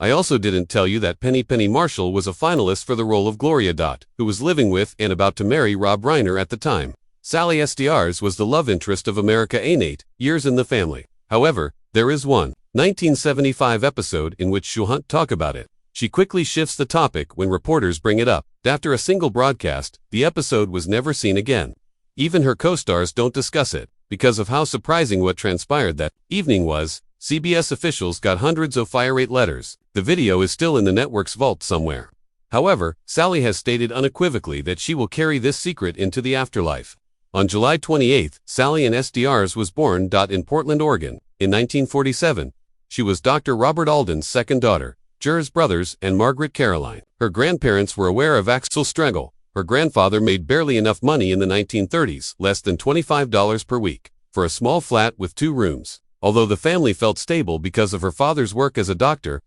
I also didn't tell you that Penny Marshall was a finalist for the role of Gloria. Who was living with and about to marry Rob Reiner at the time. Sally Struthers was the love interest of America Ain't Years in the Family. However, there is one 1975 episode in which she'll talk about it. She quickly shifts the topic when reporters bring it up. After a single broadcast, the episode was never seen again. Even her co-stars don't discuss it, because of how surprising what transpired that evening was. CBS officials got hundreds of fire-rate letters. The video is still in the network's vault somewhere. However, Sally has stated unequivocally that she will carry this secret into the afterlife. On July 28, Sally Ann Struthers was born. In Portland, Oregon, in 1947. She was Dr. Robert Alden's second daughter, Jer's brothers, and Margaret Caroline. Her grandparents were aware of Axel's struggle. Her grandfather made barely enough money in the 1930s, less than $25 per week, for a small flat with 2 rooms. Although the family felt stable because of her father's work as a doctor,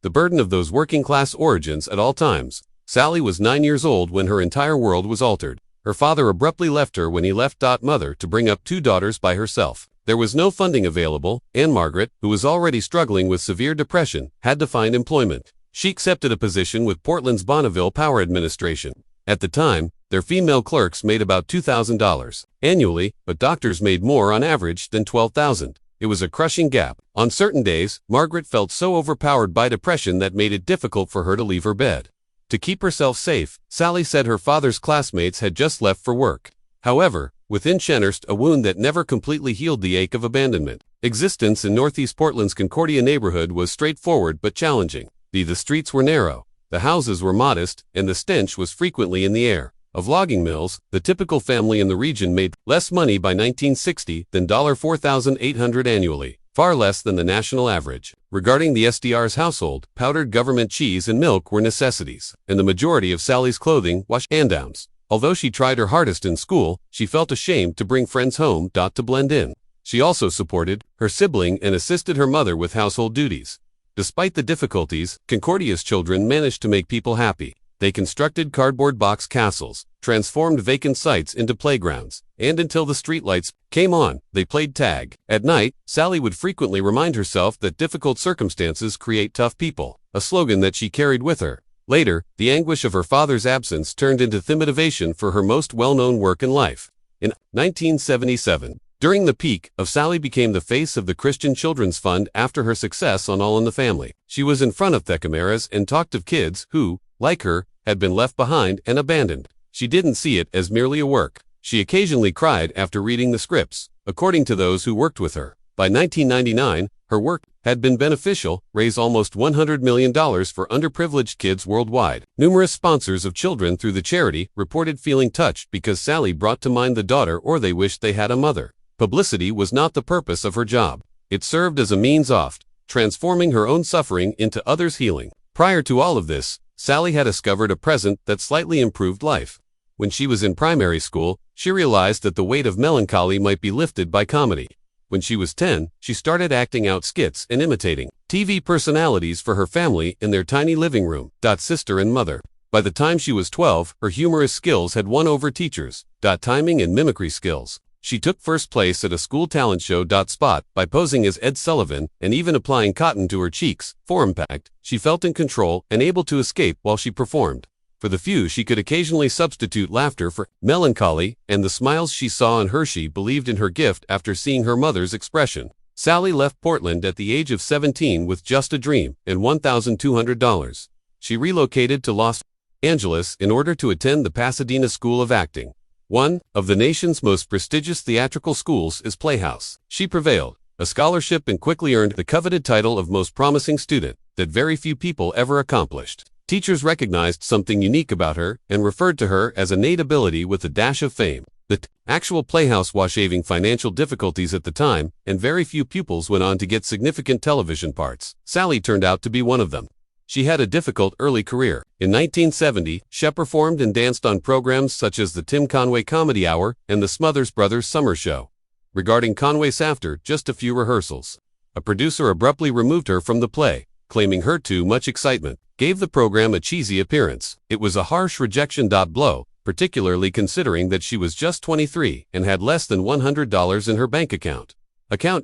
the burden of those working-class origins at all times. Sally was 9 years old when her entire world was altered. Her father abruptly left her when he left. Mother to bring up 2 daughters by herself. There was no funding available, and Margaret, who was already struggling with severe depression, had to find employment. She accepted a position with Portland's Bonneville Power Administration. At the time, their female clerks made about $2,000 annually, but doctors made more on average than $12,000. It was a crushing gap. On certain days, Margaret felt so overpowered by depression that made it difficult for her to leave her bed. To keep herself safe, Sally said her father's classmates had just left for work. However, within she nursed a wound that never completely healed the ache of abandonment. Existence in Northeast Portland's Concordia neighborhood was straightforward but challenging. The streets were narrow, the houses were modest, and the stench was frequently in the air. Of logging mills, the typical family in the region made less money by 1960 than $4,800 annually, far less than the national average. Regarding the Struthers household, powdered government cheese and milk were necessities, and the majority of Sally's clothing was hand-downs. Although she tried her hardest in school, she felt ashamed to bring friends home to blend in. She also supported her sibling and assisted her mother with household duties. Despite the difficulties, Concordia's children managed to make people happy. They constructed cardboard box castles, transformed vacant sites into playgrounds, and until the streetlights came on, they played tag. At night, Sally would frequently remind herself that difficult circumstances create tough people, a slogan that she carried with her. Later, the anguish of her father's absence turned into motivation for her most well-known work in life. In 1977, during the peak of Sally became the face of the Christian Children's Fund after her success on All in the Family. She was in front of the cameras and talked of kids who, like her, had been left behind and abandoned. She didn't see it as merely a work. She occasionally cried after reading the scripts. According to those who worked with her, by 1999, her work had been beneficial, raised almost $100 million for underprivileged kids worldwide. Numerous sponsors of children through the charity reported feeling touched because Sally brought to mind the daughter or they wished they had a mother. Publicity was not the purpose of her job. It served as a means of transforming her own suffering into others' healing. Prior to all of this, Sally had discovered a present that slightly improved life. When she was in primary school, she realized that the weight of melancholy might be lifted by comedy. When she was 10, she started acting out skits and imitating TV personalities for her family in their tiny living room. Sister and mother. By the time she was 12, her humorous skills had won over teachers. Timing and mimicry skills. She took first place at a school talent show. Spot by posing as Ed Sullivan and even applying cotton to her cheeks. For impact, she felt in control and able to escape while she performed. For the few, she could occasionally substitute laughter for melancholy, and the smiles she saw on her. She believed in her gift after seeing her mother's expression. Sally left Portland at the age of 17 with just a dream and $1,200. She relocated to Los Angeles in order to attend the Pasadena School of Acting. One of the nation's most prestigious theatrical schools is Playhouse. She prevailed a scholarship and quickly earned the coveted title of most promising student that very few people ever accomplished. Teachers recognized something unique about her and referred to her as innate ability with a dash of fame. The actual Playhouse was having financial difficulties at the time, and very few pupils went on to get significant television parts. Sally turned out to be one of them. She had a difficult early career. In 1970, she performed and danced on programs such as the Tim Conway Comedy Hour and the Smothers Brothers Summer Show. Regarding Conway's after just a few rehearsals, a producer abruptly removed her from the play, claiming her too much excitement gave the program a cheesy appearance. It was a harsh rejection. Blow, particularly considering that she was just 23 and had less than $100 in her bank account.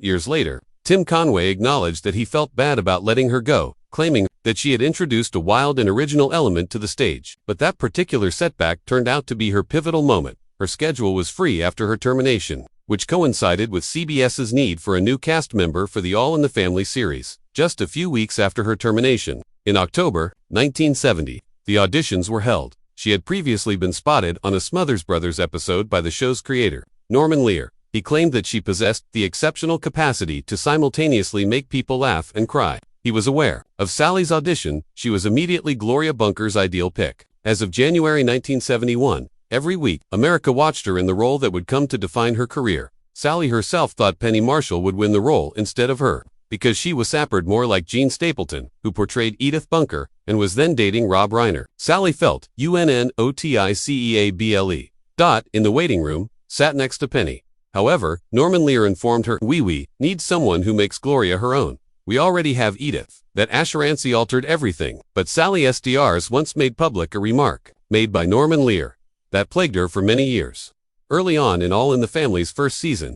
Years later, Tim Conway acknowledged that he felt bad about letting her go, claiming that she had introduced a wild and original element to the stage. But that particular setback turned out to be her pivotal moment. Her schedule was free after her termination, which coincided with CBS's need for a new cast member for the All in the Family series. Just a few weeks after her termination, in October 1970, the auditions were held. She had previously been spotted on a Smothers Brothers episode by the show's creator, Norman Lear. He claimed that she possessed the exceptional capacity to simultaneously make people laugh and cry. He was aware of Sally's audition. She was immediately Gloria Bunker's ideal pick. As of January 1971, every week, America watched her in the role that would come to define her career. Sally herself thought Penny Marshall would win the role instead of her, because she was sappered more like Jean Stapleton, who portrayed Edith Bunker and was then dating Rob Reiner. Sally felt UNNOTICEABLE. In the waiting room, sat next to Penny. However, Norman Lear informed her, "We need someone who makes Gloria her own. We already have Edith." That assurancy altered everything, but Sally SDRs once made public a remark, made by Norman Lear, that plagued her for many years. Early on in All in the Family's first season,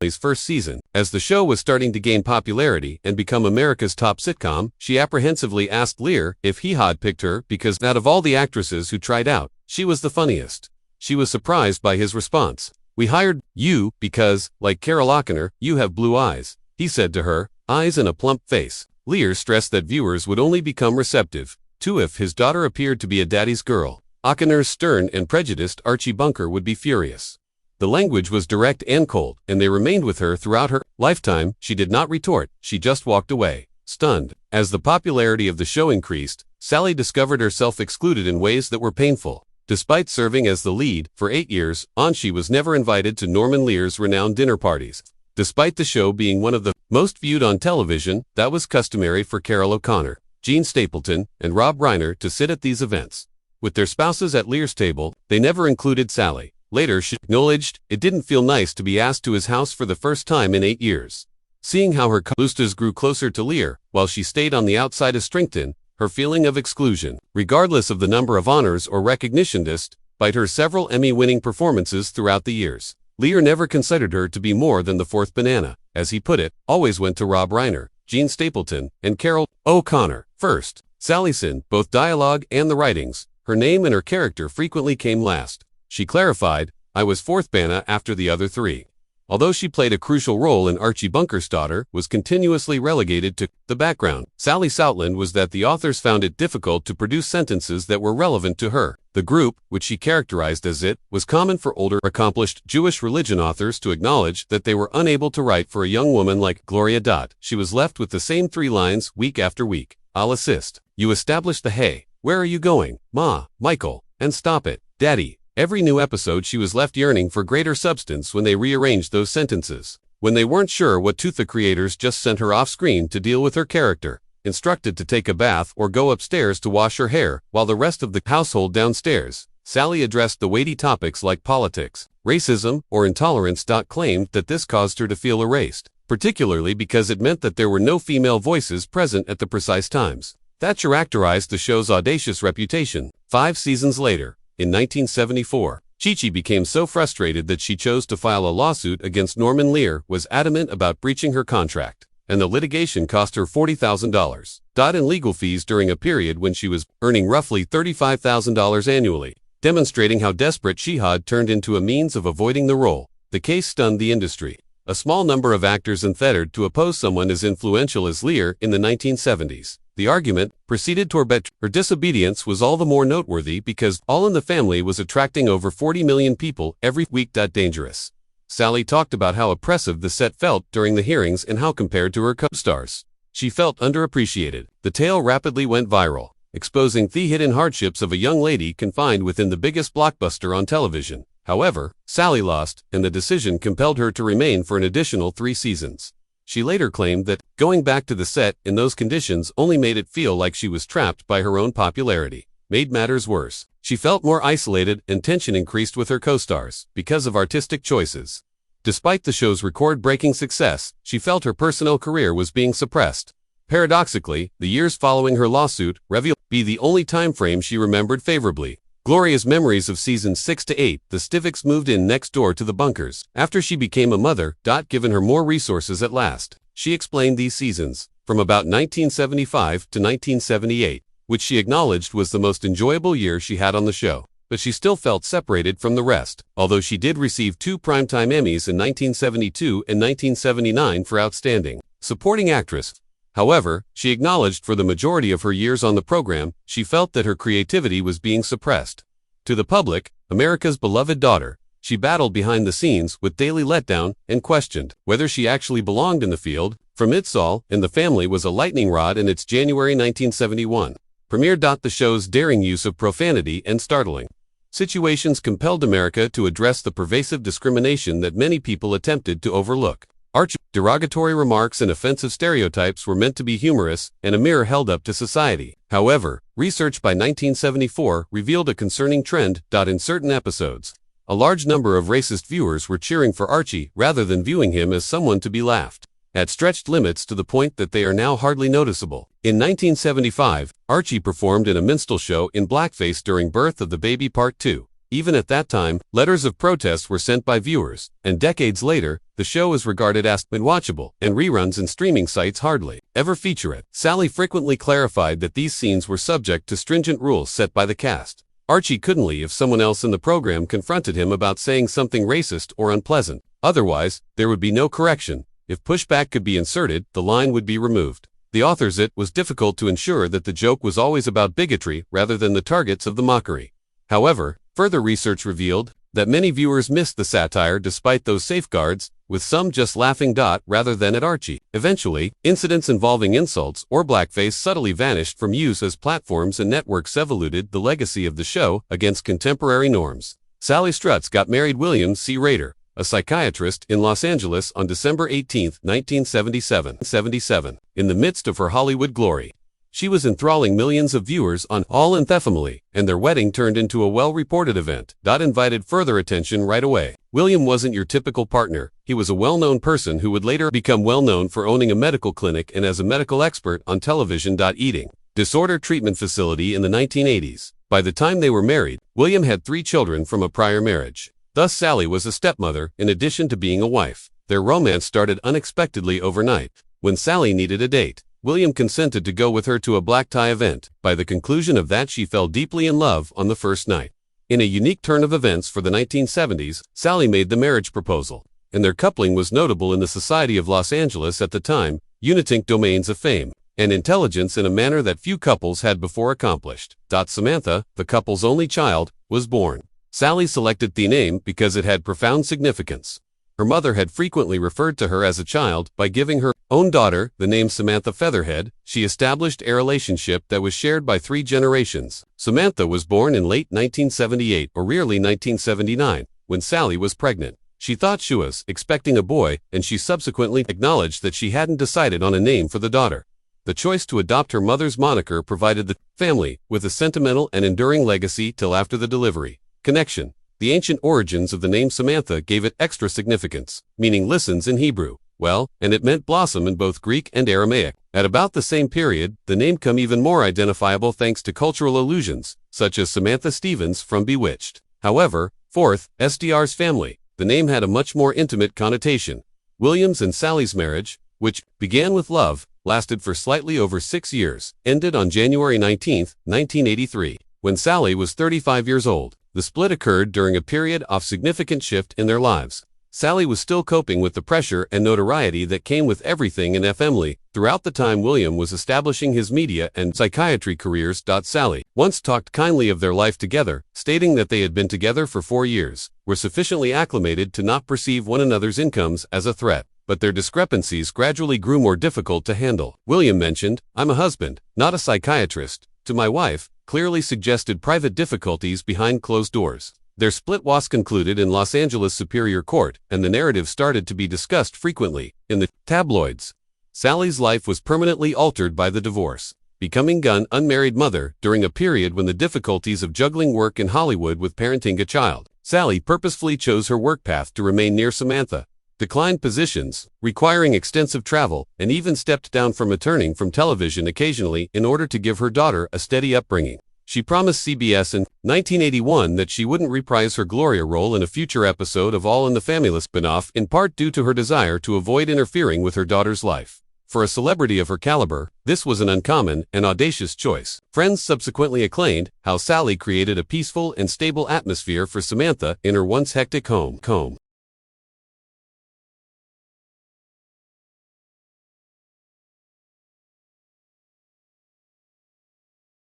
as the show was starting to gain popularity and become America's top sitcom, she apprehensively asked Lear if he had picked her because, out of all the actresses who tried out, she was the funniest. She was surprised by his response. "We hired you because, like Carol Ochner, you have blue eyes," he said to her, eyes and a plump face. Lear stressed that viewers would only become receptive to if his daughter appeared to be a daddy's girl. Ochner's stern and prejudiced Archie Bunker would be furious. The language was direct and cold, and they remained with her throughout her lifetime. She did not retort, she just walked away, stunned. As the popularity of the show increased, Sally discovered herself excluded in ways that were painful. Despite serving as the lead for 8 years, she was never invited to Norman Lear's renowned dinner parties. Despite the show being one of the most viewed on television, that was customary for Carol O'Connor, Jean Stapleton, and Rob Reiner to sit at these events. With their spouses at Lear's table, they never included Sally. Later, she acknowledged it didn't feel nice to be asked to his house for the first time in 8 years. Seeing how her co-stars grew closer to Lear, while she stayed on the outside of strengthened her feeling of exclusion. Regardless of the number of honors or recognition despite her several Emmy-winning performances throughout the years, Lear never considered her to be more than the fourth banana. As he put it, always went to Rob Reiner, Jean Stapleton, and Carol O'Connor first. Sally's in both dialogue and the writings, her name and her character frequently came last. She clarified, "I was fourth banana after the other three." Although she played a crucial role in Archie Bunker's daughter, was continuously relegated to the background. Sally Soutland was that the authors found it difficult to produce sentences that were relevant to her. The group, which she characterized as it, was common for older, accomplished Jewish religion authors to acknowledge that they were unable to write for a young woman like Gloria. She was left with the same 3 lines week after week. "I'll assist. You establish the hey, where are you going, Ma, Michael, and stop it, Daddy." Every new episode she was left yearning for greater substance when they rearranged those sentences. When they weren't sure what to, the creators just sent her off-screen to deal with her character, instructed to take a bath or go upstairs to wash her hair, while the rest of the household downstairs. Sally addressed the weighty topics like politics, racism, or intolerance. Claimed that this caused her to feel erased, particularly because it meant that there were no female voices present at the precise times. That characterized the show's audacious reputation. 5 seasons later, in 1974, Chi-Chi became so frustrated that she chose to file a lawsuit against Norman Lear, was adamant about breaching her contract, and the litigation cost her $40,000 in legal fees during a period when she was earning roughly $35,000 annually, demonstrating how desperate she had turned into a means of avoiding the role. The case stunned the industry. A small number of actors entered to oppose someone as influential as Lear in the 1970s. The argument proceeded toward her disobedience was all the more noteworthy because All in the Family was attracting over 40 million people every week. Dangerous. Sally talked about how oppressive the set felt during the hearings and how, compared to her co-stars, she felt underappreciated. The tale rapidly went viral, exposing the hidden hardships of a young lady confined within the biggest blockbuster on television. However, Sally lost, and the decision compelled her to remain for an additional 3 seasons. She later claimed that going back to the set in those conditions only made it feel like she was trapped by her own popularity. Made matters worse, she felt more isolated and tension increased with her co-stars because of artistic choices. Despite the show's record-breaking success, she felt her personal career was being suppressed. Paradoxically, the years following her lawsuit revealed to be the only time frame she remembered favorably. Gloria's memories of seasons 6 to 8, the Stivicks moved in next door to the Bunkers after she became a mother. Given her more resources at last. She explained these seasons, from about 1975 to 1978, which she acknowledged was the most enjoyable year she had on the show. But she still felt separated from the rest, although she did receive 2 Primetime Emmys in 1972 and 1979 for Outstanding Supporting Actress. However, she acknowledged for the majority of her years on the program, she felt that her creativity was being suppressed. To the public, America's beloved daughter, she battled behind the scenes with daily letdown and questioned whether she actually belonged in the field. From It's All in the Family was a lightning rod in its January 1971 premiere. The show's daring use of profanity and startling situations compelled America to address the pervasive discrimination that many people attempted to overlook. Archie's derogatory remarks and offensive stereotypes were meant to be humorous and a mirror held up to society. However, research by 1974 revealed a concerning trend. In certain episodes, a large number of racist viewers were cheering for Archie rather than viewing him as someone to be laughed at, stretched limits to the point that they are now hardly noticeable. In 1975, Archie performed in a minstrel show in blackface during Birth of the Baby Part 2. Even at that time, letters of protest were sent by viewers, and decades later, the show is regarded as unwatchable, and reruns and streaming sites hardly ever feature it. Sally frequently clarified that these scenes were subject to stringent rules set by the cast. Archie couldn't leave if someone else in the program confronted him about saying something racist or unpleasant. Otherwise, there would be no correction. If pushback could be inserted, the line would be removed. The authors it was difficult to ensure that the joke was always about bigotry rather than the targets of the mockery. However, further research revealed that many viewers missed the satire despite those safeguards, with some just laughing rather than at Archie. Eventually, incidents involving insults or blackface subtly vanished from use as platforms and networks evolved the legacy of the show against contemporary norms. Sally Struthers got married William C. Rader, a psychiatrist in Los Angeles, on December 18, 1977, in the midst of her Hollywood glory. She was enthralling millions of viewers on All in the Family, and their wedding turned into a well-reported event. Invited further attention right away. William wasn't your typical partner. He was a well-known person who would later become well-known for owning a medical clinic and as a medical expert on television. Eating disorder treatment facility in the 1980s. By the time they were married, William had 3 children from a prior marriage. Thus, Sally was a stepmother, in addition to being a wife. Their romance started unexpectedly overnight. When Sally needed a date, William consented to go with her to a black tie event. By the conclusion of that, she fell deeply in love on the first night. In a unique turn of events for the 1970s, Sally made the marriage proposal, and their coupling was notable in the society of Los Angeles at the time, uniting domains of fame and intelligence in a manner that few couples had before accomplished. Samantha, the couple's only child, was born. Sally selected the name because it had profound significance. Her mother had frequently referred to her as a child. By giving her own daughter the name Samantha Featherhead, she established a relationship that was shared by 3 generations. Samantha was born in late 1978 or early 1979, when Sally was pregnant. She thought she was expecting a boy, and she subsequently acknowledged that she hadn't decided on a name for the daughter. The choice to adopt her mother's moniker provided the family with a sentimental and enduring legacy till after the delivery. Connection. The ancient origins of the name Samantha gave it extra significance, meaning listens in Hebrew. Well, and it meant blossom in both Greek and Aramaic. At about the same period, the name became even more identifiable thanks to cultural allusions, such as Samantha Stevens from Bewitched. However, fourth, SDR's family. The name had a much more intimate connotation. Williams and Sally's marriage, which began with love, lasted for slightly over 6 years, ended on January 19, 1983, when Sally was 35 years old. The split occurred during a period of significant shift in their lives. Sally was still coping with the pressure and notoriety that came with everything in family. Throughout the time William was establishing his media and psychiatry careers. Sally once talked kindly of their life together, stating that they had been together for 4 years, were sufficiently acclimated to not perceive one another's incomes as a threat. But their discrepancies gradually grew more difficult to handle. William mentioned, "I'm a husband, not a psychiatrist," to my wife, clearly suggested private difficulties behind closed doors. Their split was concluded in Los Angeles Superior Court, and the narrative started to be discussed frequently in the tabloids. Sally's life was permanently altered by the divorce, becoming an unmarried mother during a period when the difficulties of juggling work in Hollywood with parenting a child. Sally purposefully chose her work path to remain near Samantha, declined positions requiring extensive travel, and even stepped down from returning from television occasionally in order to give her daughter a steady upbringing. She promised CBS in 1981 that she wouldn't reprise her Gloria role in a future episode of All in the Family spin-off, in part due to her desire to avoid interfering with her daughter's life. For a celebrity of her caliber, this was an uncommon and audacious choice. Friends subsequently acclaimed how Sally created a peaceful and stable atmosphere for Samantha in her once hectic home.